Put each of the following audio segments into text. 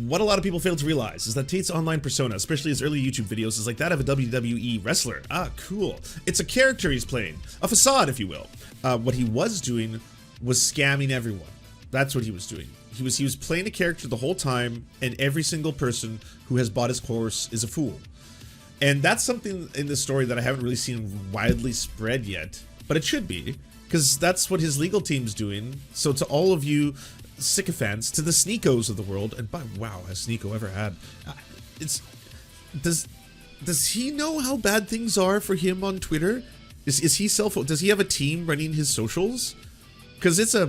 What a lot of people fail to realize is that Tate's online persona, especially his early YouTube videos, is like that of a WWE wrestler. Ah, cool. It's a character he's playing, a facade, if you will. What he was doing was scamming everyone. That's what he was doing. He was playing a character the whole time, and every single person who has bought his course is a fool. And that's something in this story that I haven't really seen widely spread yet, but it should be, because that's what his legal team's doing. So to all of you sycophants, to the Sneekos of the world, and wow, has Sneeko ever had? Does he know how bad things are for him on Twitter? Does he have a team running his socials? Because it's a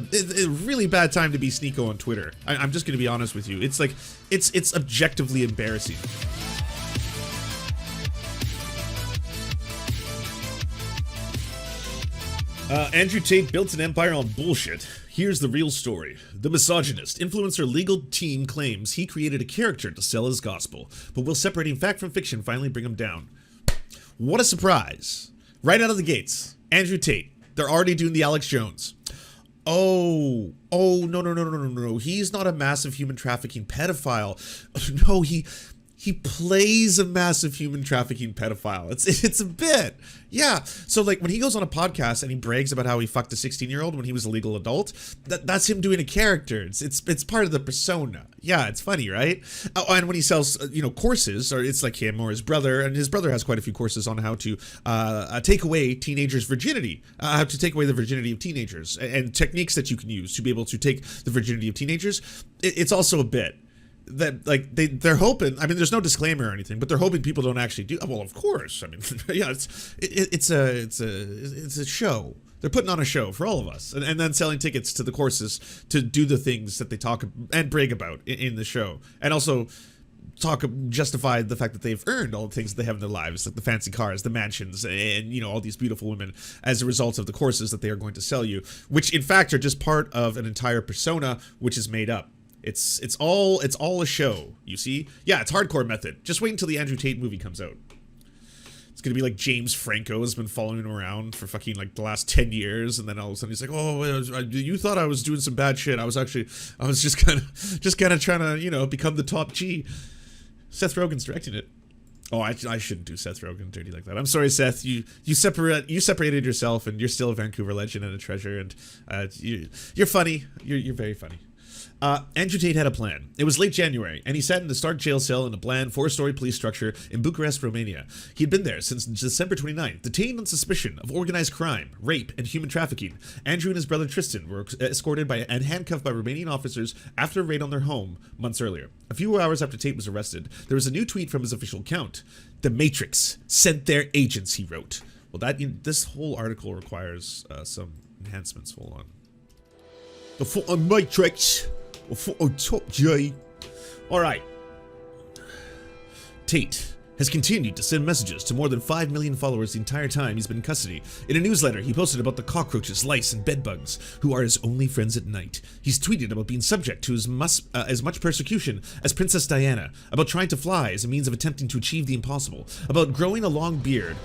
really bad time to be Sneeko on Twitter. I'm just going to be honest with you. It's like, it's objectively embarrassing. Andrew Tate built an empire on bullshit. Here's the real story. The misogynist influencer legal team claims he created a character to sell his gospel, but will separating fact from fiction finally bring him down? What a surprise. Right out of the gates, Andrew Tate. They're already doing the Alex Jones. Oh, no. He's not a massive human trafficking pedophile. No, he plays a massive human trafficking pedophile. It's a bit. Yeah. So like when he goes on a podcast and he brags about how he fucked a 16-year-old when he was a legal adult, that's him doing a character. It's part of the persona. Yeah, it's funny, right? Oh, and when he sells, courses, or it's like him or his brother, and his brother has quite a few courses on how to take away teenagers' virginity, how to take away the virginity of teenagers, and techniques that you can use to be able to take the virginity of teenagers. It's also a bit. That like they're hoping. I mean, there's no disclaimer or anything, but they're hoping people don't actually do. Well, of course. I mean, yeah, it's a show. They're putting on a show for all of us, and then selling tickets to the courses to do the things that they talk and brag about in the show, and also justify the fact that they've earned all the things that they have in their lives, like the fancy cars, the mansions, and all these beautiful women as a result of the courses that they are going to sell you, which in fact are just part of an entire persona which is made up. It's all a show, you see? Yeah, it's hardcore method. Just wait until the Andrew Tate movie comes out. It's gonna be like James Franco has been following him around for fucking like the last 10 years, and then all of a sudden he's like, oh, you thought I was doing some bad shit. I was just kind of trying to, become the top G. Seth Rogen's directing it. Oh, I shouldn't do Seth Rogen dirty like that. I'm sorry, Seth. You separated yourself, and you're still a Vancouver legend and a treasure, and you're funny. You're very funny. Andrew Tate had a plan. It was late January, and he sat in the Stark jail cell in a bland 4-story police structure in Bucharest, Romania. He'd been there since December 29th, detained on suspicion of organized crime, rape, and human trafficking. Andrew and his brother Tristan were escorted by and handcuffed by Romanian officers after a raid on their home months earlier. A few hours after Tate was arrested, there was a new tweet from his official account. The Matrix sent their agents, he wrote. Well, this whole article requires some enhancements. Hold on. The fucking Matrix. Top J. Alright. Tate has continued to send messages to more than 5 million followers the entire time he's been in custody. In a newsletter, he posted about the cockroaches, lice, and bedbugs, who are his only friends at night. He's tweeted about being subject to as much persecution as Princess Diana, about trying to fly as a means of attempting to achieve the impossible, about growing a long beard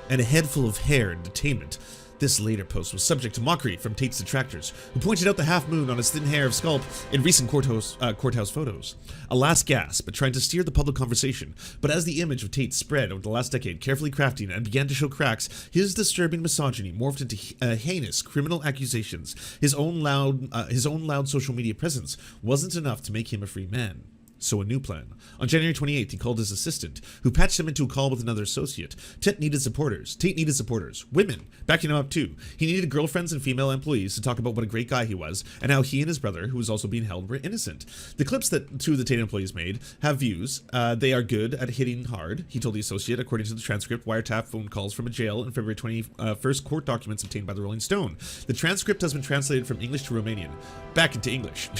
and a head full of hair in detainment. This later post was subject to mockery from Tate's detractors, who pointed out the half moon on his thin hair of scalp in recent courthouse photos. A last gasp at trying to steer the public conversation, but as the image of Tate spread over the last decade, carefully crafting and began to show cracks, his disturbing misogyny morphed into heinous criminal accusations. His own loud social media presence wasn't enough to make him a free man. So a new plan. On January 28th, he called his assistant, who patched him into a call with another associate. Tate needed supporters. Women, backing him up too. He needed girlfriends and female employees to talk about what a great guy he was, and how he and his brother, who was also being held, were innocent. The clips that 2 of the Tate employees made have views. They are good at hitting hard, he told the associate, according to the transcript, wiretap phone calls from a jail and February 21st court documents obtained by the Rolling Stone. The transcript has been translated from English to Romanian. Back into English.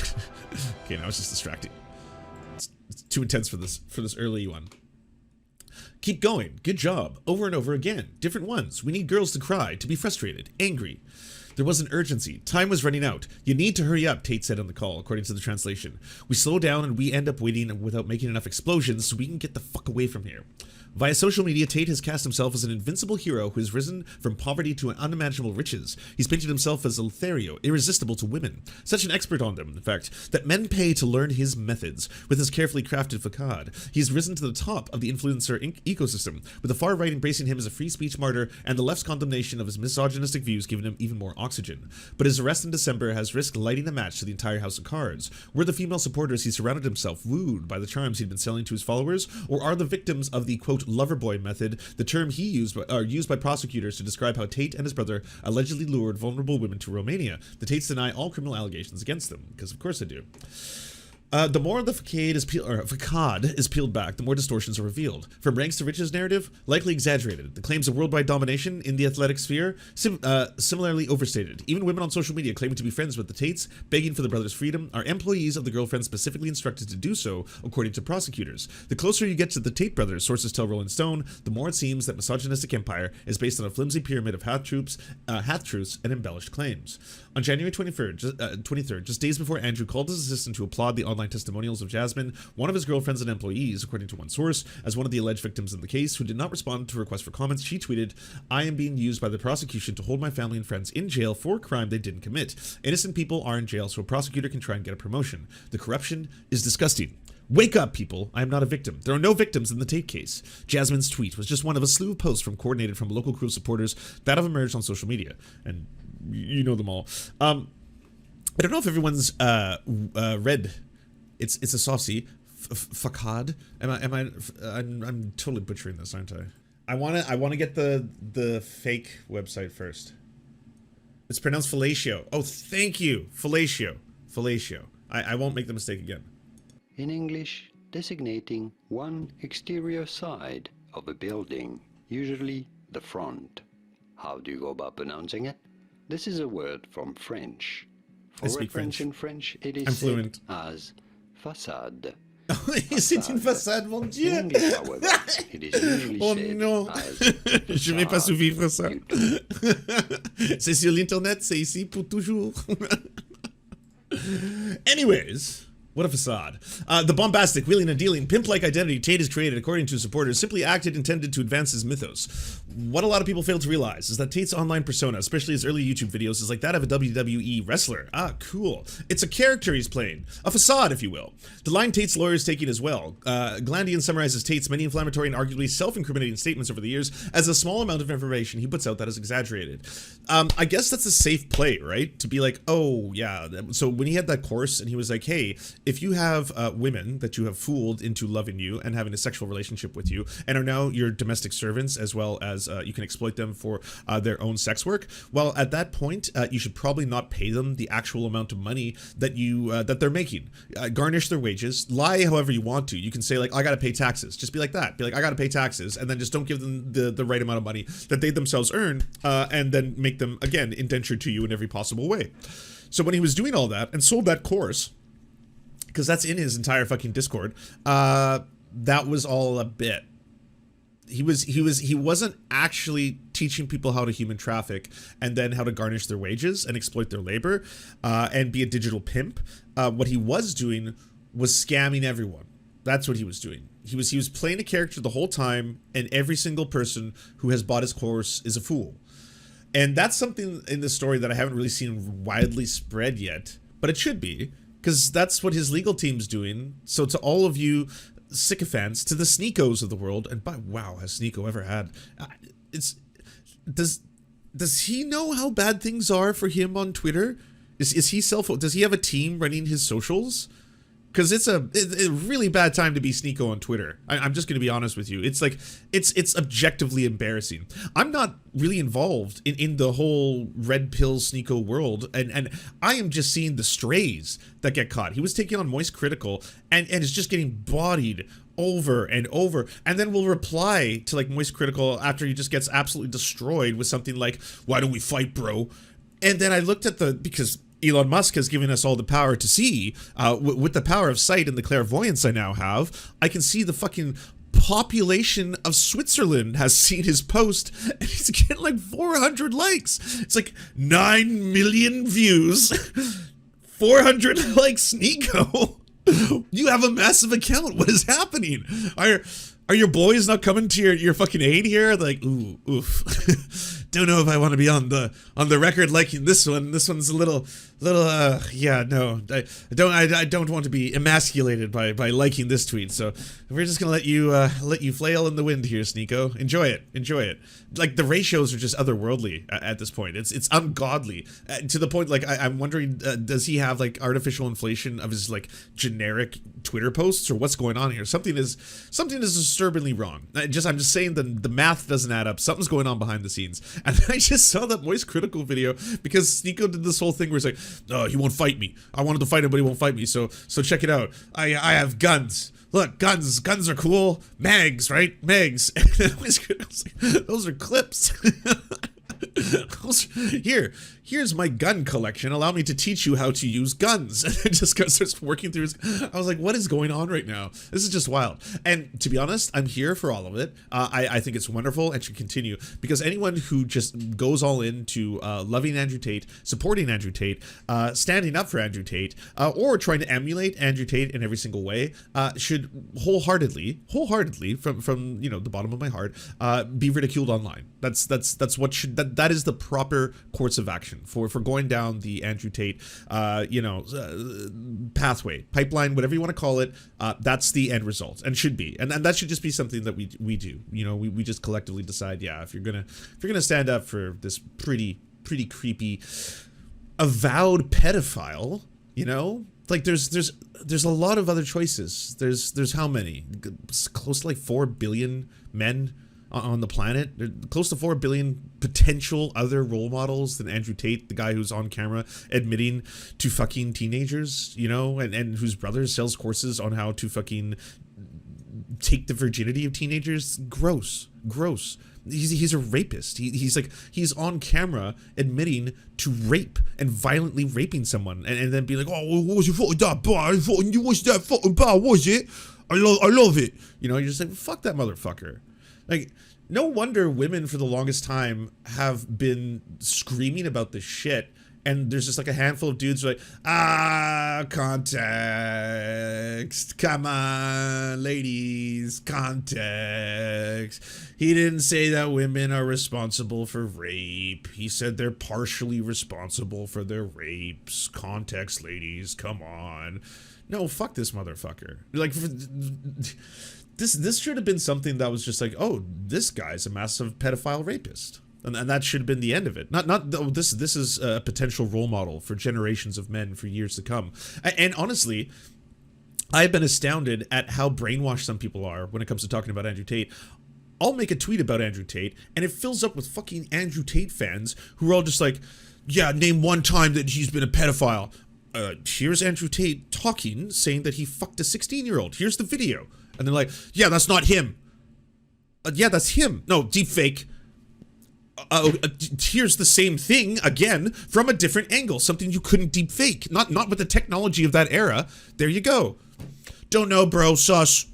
Okay, now it's just distracting. It's too intense for this early one. Keep going. Good job. Over and over again. Different ones. We need girls to cry, to be frustrated, angry. There was an urgency. Time was running out. You need to hurry up, Tate said on the call, according to the translation. We slow down and we end up waiting without making enough explosions so we can get the fuck away from here. Via social media, Tate has cast himself as an invincible hero who has risen from poverty to unimaginable riches. He's painted himself as Lothario, irresistible to women. Such an expert on them, in fact, that men pay to learn his methods. With his carefully crafted facade, he's risen to the top of the influencer ecosystem, with the far right embracing him as a free speech martyr and the left's condemnation of his misogynistic views giving him even more oxygen. But his arrest in December has risked lighting a match to the entire house of cards. Were the female supporters he surrounded himself wooed by the charms he'd been selling to his followers, or are the victims of the, quote, loverboy method, the term he used by prosecutors to describe how Tate and his brother allegedly lured vulnerable women to Romania? The Tates deny all criminal allegations against them, because of course they do. The more the facade is peeled back, the more distortions are revealed. From ranks to riches narrative, likely exaggerated. The claims of worldwide domination in the athletic sphere, similarly overstated. Even women on social media claiming to be friends with the Tates, begging for the brothers' freedom, are employees of the girlfriend specifically instructed to do so, according to prosecutors. The closer you get to the Tate brothers, sources tell Rolling Stone, the more it seems that misogynistic empire is based on a flimsy pyramid of half-truths and embellished claims. On January 23rd, just days before Andrew called his assistant to applaud the online testimonials of Jasmine, one of his girlfriends and employees, according to one source, as one of the alleged victims in the case, who did not respond to requests for comments, she tweeted, "I am being used by the prosecution to hold my family and friends in jail for a crime they didn't commit. Innocent people are in jail so a prosecutor can try and get a promotion. The corruption is disgusting. Wake up, people. I am not a victim. There are no victims in the Tate case." Jasmine's tweet was just one of a slew of posts coordinated from local crew supporters that have emerged on social media. And you know them all. I don't know if everyone's read. It's a soft C. Facade. I'm totally butchering this, aren't I? I wanna get the fake website first. It's pronounced fellatio. Oh, thank you. Fellatio. I won't make the mistake again. In English, designating one exterior side of a building, usually the front. How do you go about pronouncing it? This is a word from French. For reference in French, it is said as façade. C'est une façade, mon Dieu! In English, however, it is usually said as je vais pas survivre ça. C'est sur l'internet, c'est ici pour toujours. Anyways, what a facade. The bombastic, wheeling and dealing, pimp-like identity Tate has created, according to supporters, simply intended to advance his mythos. What a lot of people fail to realize is that Tate's online persona, especially his early YouTube videos, is like that of a WWE wrestler. Ah, cool. It's a character he's playing. A facade, if you will. The line Tate's lawyer is taking as well. Glandian summarizes Tate's many inflammatory and arguably self-incriminating statements over the years as a small amount of information he puts out that is exaggerated. I guess that's a safe play, right? To be like, oh, yeah. So when he had that course and he was like, hey, if you have women that you have fooled into loving you and having a sexual relationship with you and are now your domestic servants, as well as you can exploit them for their own sex work, well, at that point, you should probably not pay them the actual amount of money that they're making. Garnish their wages, lie however you want to. You can say like, I gotta pay taxes. Just be like that. Be like, I gotta pay taxes, and then just don't give them the right amount of money that they themselves earn, and then make them, again, indentured to you in every possible way. So when he was doing all that and sold that course, because that's in his entire fucking Discord, that was all a bit. He wasn't actually teaching people how to human traffic and then how to garnish their wages and exploit their labor and be a digital pimp. What he was doing was scamming everyone. That's what he was doing. He was playing a character the whole time, and every single person who has bought his course is a fool. And that's something in this story that I haven't really seen widely spread yet, but it should be, because that's what his legal team's doing. So to all of you sycophants, to the Sneekos of the world, and by wow, has Sneeko ever had? Does he know how bad things are for him on Twitter? Does he have a team running his socials? Because it's a really bad time to be Sneeko on Twitter. I'm just going to be honest with you. It's like, it's objectively embarrassing. I'm not really involved in the whole red pill Sneeko world, and I am just seeing the strays that get caught. He was taking on Moist Critical and is just getting bodied over and over, and then will reply to like Moist Critical after he just gets absolutely destroyed with something like, "Why don't we fight, bro?" And then I looked at because Elon Musk has given us all the power to see, with the power of sight and the clairvoyance I now have, I can see the fucking population of Switzerland has seen his post, and he's getting like 400 likes. It's like 9 million views, 400 likes. Nico, you have a massive account. What is happening? Are your boys not coming to your fucking aid here? Like, ooh, oof. Don't know if I want to be on the record liking this one. This one's a little yeah, no. I don't want to be emasculated by liking this tweet. So we're just gonna let you flail in the wind here, Sneeko. Enjoy it. Like, the ratios are just otherworldly at this point. It's ungodly to the point, like, I'm wondering, does he have like artificial inflation of his like generic Twitter posts, or what's going on here? Something is disturbingly wrong. I'm just saying the math doesn't add up. Something's going on behind the scenes. And I just saw that Moist Critical video because Sneeko did this whole thing where he's like, oh, he won't fight me. I wanted to fight him, but he won't fight me. So check it out. I have guns. Look, guns are cool. Mags, right? Mags. Those are clips. Here's my gun collection. Allow me to teach you how to use guns. And it just starts working through his. I was like, what is going on right now? This is just wild. And to be honest, I'm here for all of it. I think it's wonderful and should continue, because anyone who just goes all into loving Andrew Tate, supporting Andrew Tate, standing up for Andrew Tate, or trying to emulate Andrew Tate in every single way, should wholeheartedly from the bottom of my heart, be ridiculed online. That's what should that is the proper course of action for going down the Andrew Tate pathway, pipeline, whatever you want to call it. That's the end result, and should be, and that should just be something that we do. We just collectively decide, yeah, if you're gonna stand up for this pretty creepy avowed pedophile, like there's a lot of other choices. There's how many? Close to like 4 billion men on the planet. There's close to 4 billion potential other role models than Andrew Tate, the guy who's on camera admitting to fucking teenagers, and whose brother sells courses on how to fucking take the virginity of teenagers. Gross. He's a rapist. He's on camera admitting to rape and violently raping someone, and then be like, oh, what was your fucking that bar? You was that fucking bar, was it? I love it. You're just like, fuck that motherfucker. Like, no wonder women for the longest time have been screaming about this shit, and there's just like a handful of dudes who are like, context, come on, ladies, context. He didn't say that women are responsible for rape. He said they're partially responsible for their rapes. Context, ladies, come on. No, fuck this motherfucker. Like, This should have been something that was just like, oh, this guy's a massive pedophile rapist, and that should have been the end of it. This is a potential role model for generations of men for years to come. And honestly, I've been astounded at how brainwashed some people are when it comes to talking about Andrew Tate. I'll make a tweet about Andrew Tate, and it fills up with fucking Andrew Tate fans who are all just like, yeah, name one time that he's been a pedophile. Here's Andrew Tate talking, saying that he fucked a 16-year-old. Here's the video. And they're like, yeah, that's not him. Yeah, that's him. No, deep fake. Here's the same thing again from a different angle. Something you couldn't deep fake. Not with the technology of that era. There you go. Don't know, bro. Sus.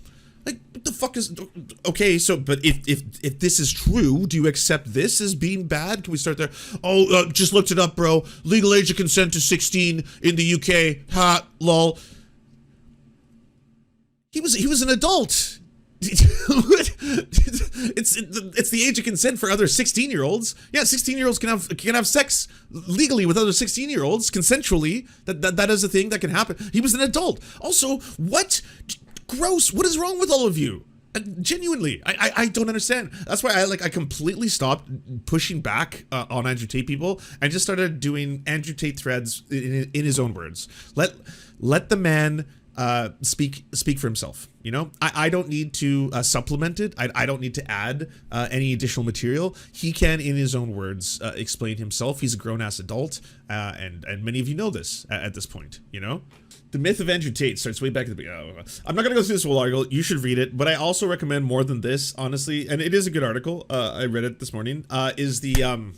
Like, what the fuck is... Okay, so, but if this is true, do you accept this as being bad? Can we start there? Oh, just looked it up, bro. Legal age of consent to 16 in the UK. Ha, lol. He was an adult. It's the age of consent for other 16-year-olds. Yeah, 16-year-olds can have sex legally with other 16-year-olds consensually. That is a thing that can happen. He was an adult. Also, what? Gross. What is wrong with all of you? Genuinely, I don't understand. That's why I completely stopped pushing back on Andrew Tate people and just started doing Andrew Tate threads in his own words. Let the man speak for himself. I don't need to supplement it. I don't need to add any additional material. He can, in his own words, explain himself. He's a grown-ass adult, and many of you know this at this point. The myth of Andrew Tate starts way back at the beginning. I'm not going to go through this whole article. You should read it, but I also recommend more than this, honestly, and it is a good article. I read it this morning. Is the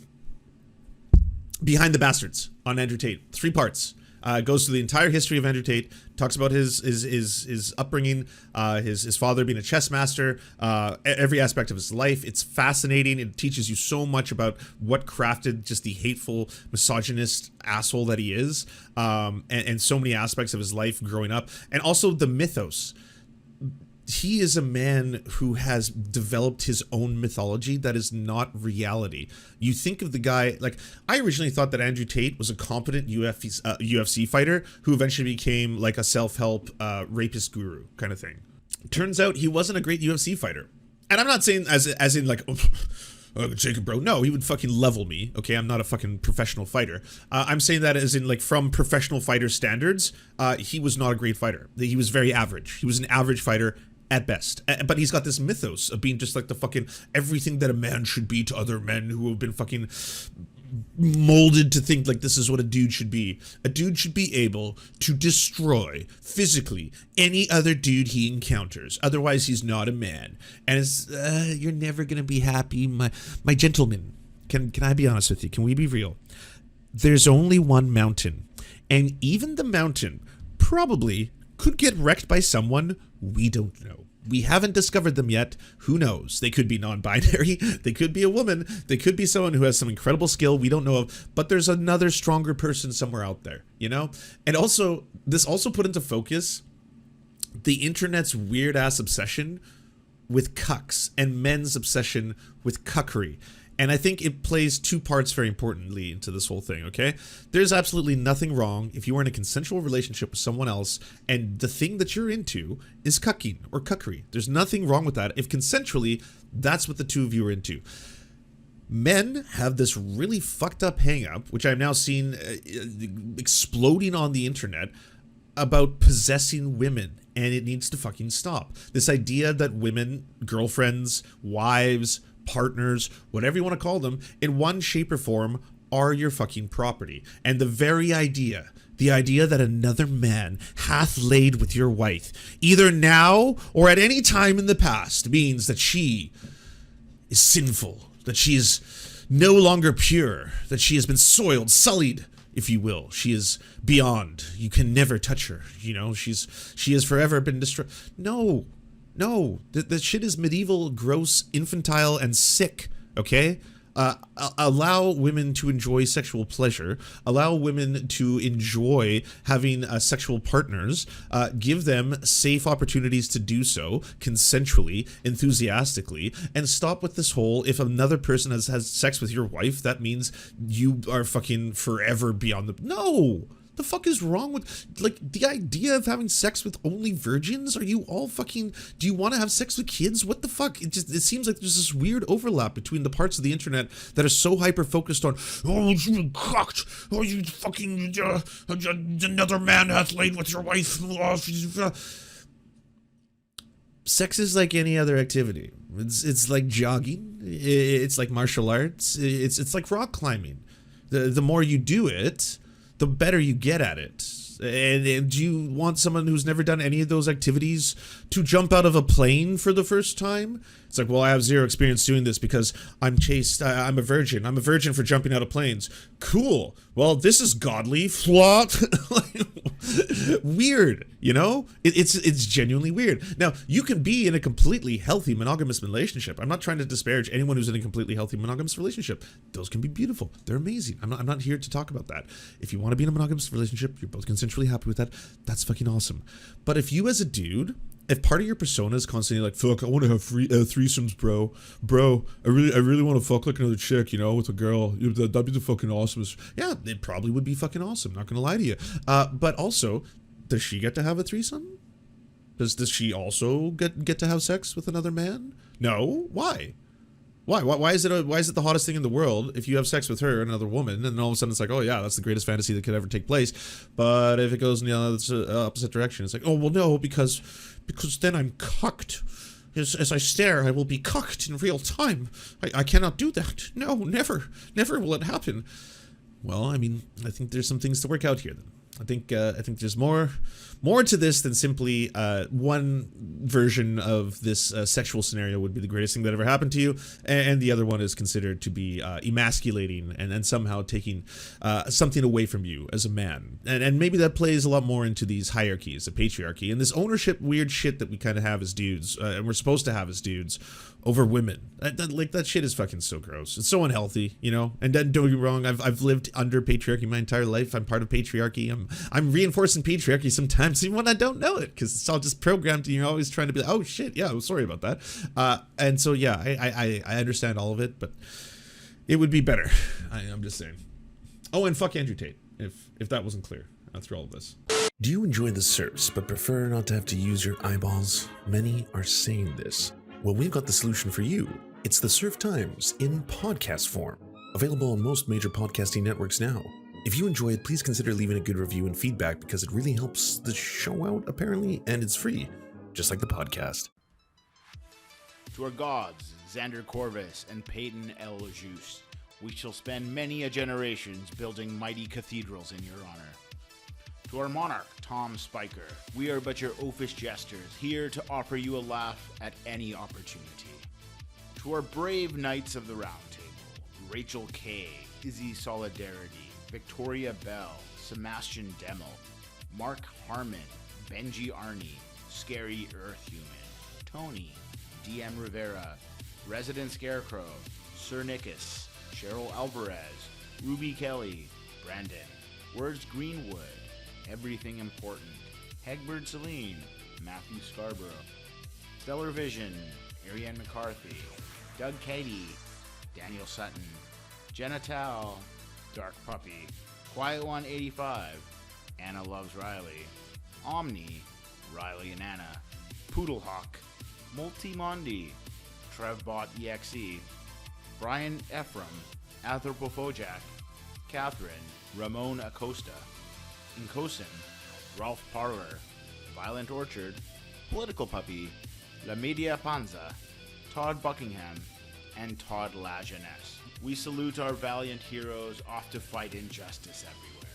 Behind the Bastards on Andrew Tate. 3 parts. Goes through the entire history of Andrew Tate, talks about his upbringing, his father being a chess master, every aspect of his life. It's fascinating. It teaches you so much about what crafted just the hateful, misogynist asshole that he is, and so many aspects of his life growing up, and also the mythos. He is a man who has developed his own mythology that is not reality. You think of the guy, like, I originally thought that Andrew Tate was a competent UFC fighter who eventually became like a self-help rapist guru kind of thing. Turns out he wasn't a great UFC fighter. And I'm not saying as in like, oh, Jacob, bro, no, he would fucking level me. Okay, I'm not a fucking professional fighter. I'm saying that as in like from professional fighter standards, he was not a great fighter. He was very average. He was an average fighter at best. But he's got this mythos of being just like the fucking everything that a man should be to other men who have been fucking molded to think like this is what a dude should be. A dude should be able to destroy physically any other dude he encounters. Otherwise, he's not a man. And it's, you're never gonna be happy, my gentleman. Can I be honest with you? Can we be real? There's only one mountain, and even the mountain probably could get wrecked by someone we don't know. We haven't discovered them yet. Who knows? They could be non-binary. They could be a woman. They could be someone who has some incredible skill we don't know of. But there's another stronger person somewhere out there, you know? And also, this also put into focus the internet's weird-ass obsession with cucks and men's obsession with cuckery. And I think it plays two parts very importantly into this whole thing, okay? There's absolutely nothing wrong if you are in a consensual relationship with someone else and the thing that you're into is cucking or cuckery. There's nothing wrong with that if consensually that's what the two of you are into. Men have this really fucked up hang-up, which I've now seen exploding on the internet, about possessing women, and it needs to fucking stop. This idea that women, girlfriends, wives, partners, whatever you want to call them, in one shape or form, are your fucking property. And the very idea, that another man hath laid with your wife, either now or at any time in the past, means that she is sinful, that she is no longer pure, that she has been soiled, sullied, if you will. She is beyond. You can never touch her. You know, she has forever been destroyed. No, that shit is medieval, gross, infantile, and sick, okay? Allow women to enjoy sexual pleasure. Allow women to enjoy having sexual partners. Give them safe opportunities to do so, consensually, enthusiastically, and stop with this whole, if another person has sex with your wife, that means you are fucking forever beyond the... No! The fuck is wrong with, like, the idea of having sex with only virgins? Are you all fucking, do you want to have sex with kids? What the fuck? It seems like there's this weird overlap between the parts of the internet that are so hyper-focused on, oh, you've been cocked, oh, you fucking, another man hath laid with your wife. Sex is like any other activity. It's like jogging. It's like martial arts. It's like rock climbing. The more you do it, the better you get at it. And do you want someone who's never done any of those activities to jump out of a plane for the first time? It's like, well, I have zero experience doing this because I'm chaste. I'm a virgin. I'm a virgin for jumping out of planes. Cool. Well, this is godly. Flop. Weird, you know? It's genuinely weird. Now, you can be in a completely healthy monogamous relationship. I'm not trying to disparage anyone who's in a completely healthy monogamous relationship. Those can be beautiful. They're amazing. I'm not here to talk about that. If you want to be in a monogamous relationship, you're both consensually happy with that, that's fucking awesome. But if you as a dude, if part of your persona is constantly like, fuck, I want to have threesomes, bro, I really want to fuck like another chick, you know, with a girl, that'd be the fucking awesomest. Yeah, it probably would be fucking awesome, not gonna lie to you. But also, does she get to have a threesome? Does she also get to have sex with another man? No. Why? Why is it the hottest thing in the world if you have sex with her and another woman, and all of a sudden it's like, oh yeah, that's the greatest fantasy that could ever take place? But if it goes in the opposite direction, it's like, oh well, no, because then I'm cucked. As I stare, I will be cucked in real time. I cannot do that. No, never will it happen. Well, I mean, I think there's some things to work out here then. I think there's more More to this than simply one version of this sexual scenario would be the greatest thing that ever happened to you, and the other one is considered to be emasculating and somehow taking something away from you as a man. And maybe that plays a lot more into these hierarchies, the patriarchy, and this ownership weird shit that we kind of have as dudes, and we're supposed to have as dudes, over women. That shit is fucking so gross. It's so unhealthy, you know? And then, don't get me wrong, I've lived under patriarchy my entire life. I'm part of patriarchy. I'm reinforcing patriarchy sometimes, even when I don't know it, because it's all just programmed and you're always trying to be like, oh shit, yeah, I'm sorry about that. And so, yeah, I understand all of it, but it would be better. I'm just saying. Oh, and fuck Andrew Tate, if that wasn't clear through all of this. Do you enjoy the Serfs, but prefer not to have to use your eyeballs? Many are saying this. Well, we've got the solution for you. It's the Serf Times in podcast form, available on most major podcasting networks now. If you enjoy it, please consider leaving a good review and feedback because it really helps the show out, apparently, and it's free, just like the podcast. To our gods, Xander Corvus and Peyton L. Juste, we shall spend many a generations building mighty cathedrals in your honor. To our monarch, Tom Spiker, we are but your oafish jesters, here to offer you a laugh at any opportunity. To our brave knights of the Round Table, Rachel K., Izzy Solidarity, Victoria Bell, Sebastian Demmel, Mark Harmon, Benji Arney, Scary Earth Human, Tony, DM Rivera, Resident Scarecrow, Sir Nickus, Cheryl Alvarez, Ruby Kelly, Brandon, Words Greenwood, Everything Important, Hegbert Celine, Matthew Scarborough, Stellar Vision, Ariane McCarthy, Doug Cady, Daniel Sutton, Jenna Tao, Dark Puppy, Quiet One 85, Anna Loves Riley, Omni, Riley and Anna, Poodlehawk, Multimondi, Trevbot EXE, Brian Ephraim, Anthropophojak, Catherine, Ramon Acosta, Incosin, Ralph Parler, Violent Orchard, Political Puppy, La Media Panza, Todd Buckingham, and Todd La Jeunesse. We salute our valiant heroes off to fight injustice everywhere.